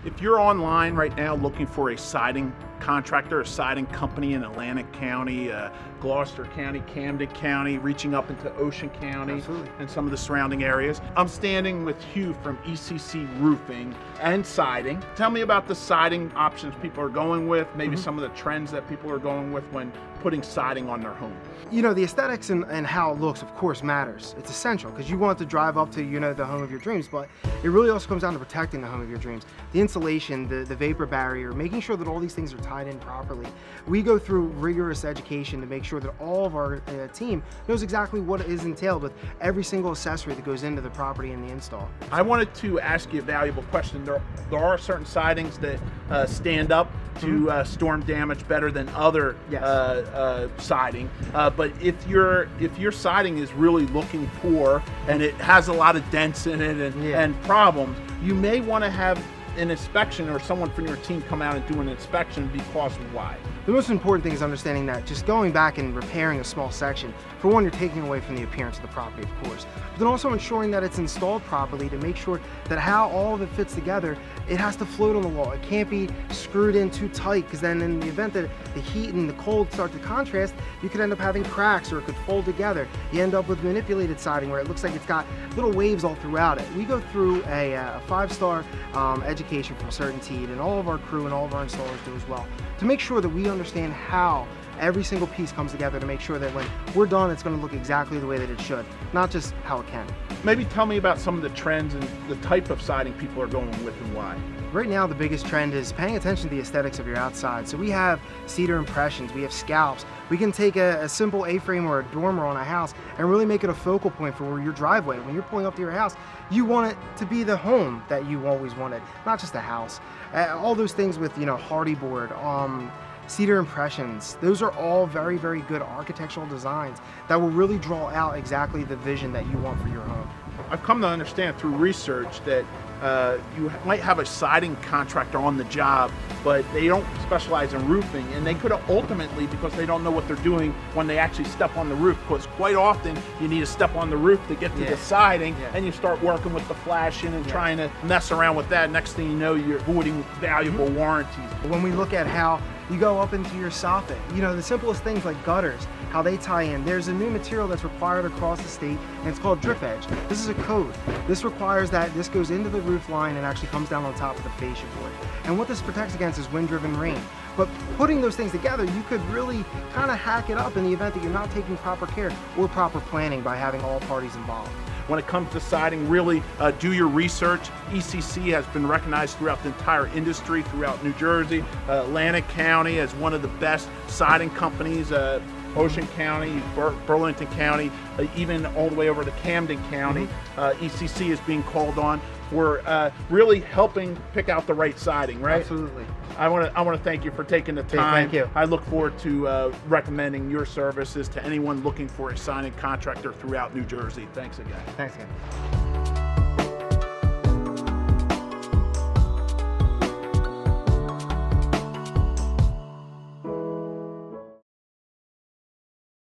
If you're online right now looking for a siding contractor, a siding company in Atlantic County, Gloucester County, Camden County, reaching up into Ocean County, Absolutely, and some of the surrounding areas. I'm standing with Hugh from ECC Roofing and Siding. Tell me about the siding options people are going with, maybe some of the trends that people are going with when putting siding on their home. You know, the aesthetics and how it looks, of course, matters. It's essential because you want to drive up to, you know, the home of your dreams, but it really also comes down to protecting the home of your dreams. The insulation, the vapor barrier, making sure that all these things are tied in properly. We go through rigorous education to make sure that all of our team knows exactly what is entailed with every single accessory that goes into the property and the install. I wanted to ask you a valuable question. There are certain sidings that stand up to storm damage better than other siding. But if your siding is really looking poor and it has a lot of dents in it and problems, you may want to have an inspection or someone from your team come out and do an inspection because why? The most important thing is understanding that just going back and repairing a small section, for one, you're taking away from the appearance of the property, of course, but then also ensuring that it's installed properly to make sure that how all of it fits together, it has to float on the wall. It can't be screwed in too tight, because then in the event that the heat and the cold start to contrast, you could end up having cracks or it could fold together. You end up with manipulated siding where it looks like it's got little waves all throughout it. We go through a 5-star education from Certainty, and all of our crew and all of our installers do as well, to make sure that we understand how every single piece comes together to make sure that when we're done, it's going to look exactly the way that it should, not just how it can. Maybe tell me about some of the trends and the type of siding people are going with and why. Right now, the biggest trend is paying attention to the aesthetics of your outside. So we have cedar impressions, we have scalps. We can take a simple A-frame or a dormer on a house and really make it a focal point for your driveway. When you're pulling up to your house, you want it to be the home that you always wanted, not just a house. All those things with, you know, hardy board, cedar impressions, those are all very, very good architectural designs that will really draw out exactly the vision that you want for your home. I've come to understand through research that you might have a siding contractor on the job, but they don't specialize in roofing, and they could ultimately, because they don't know what they're doing when they actually step on the roof, because quite often you need to step on the roof to get to the siding, and you start working with the flashing and trying to mess around with that. Next thing you know, you're voiding valuable warranties. When we look at how you go up into your soffit, you know, the simplest things like gutters, how they tie in. There's a new material that's required across the state, and it's called drip edge. This is a code. This requires that this goes into the roof line and actually comes down on top of the fascia board. And what this protects against is wind-driven rain. But putting those things together, you could really kind of hack it up in the event that you're not taking proper care or proper planning by having all parties involved. When it comes to siding, really do your research. ECC has been recognized throughout the entire industry, throughout New Jersey, Atlantic County as one of the best siding companies, Ocean County, Burlington County, even all the way over to Camden County. ECC is being called on for really helping pick out the right siding, right? Absolutely. I want to thank you for taking the time. Thank you. I look forward to recommending your services to anyone looking for a siding contractor throughout New Jersey. Thanks again. Thanks again.